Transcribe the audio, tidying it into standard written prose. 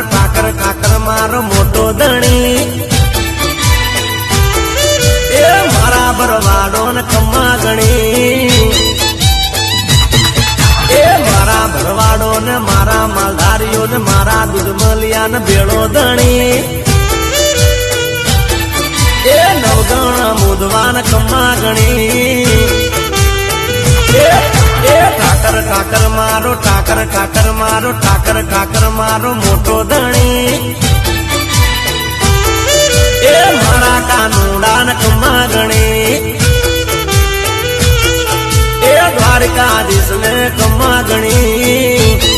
ઠાકર મારો મોટો ધણી એ મારા ભરવાડો ને કમ્મા ગણી એ મારા ભરવાડો ને મારા માલધારીઓ ને મારા દૂધમલિયા ને ભેળો ધણી એ નવગણ મુદવાન કમ્મા ગણી એ ઠાકર મારો મોટો ધણી એ મારા કાનુડા ને કમ્મા ગણી એ દ્વારકાધીશ ને કમ્મા ગણી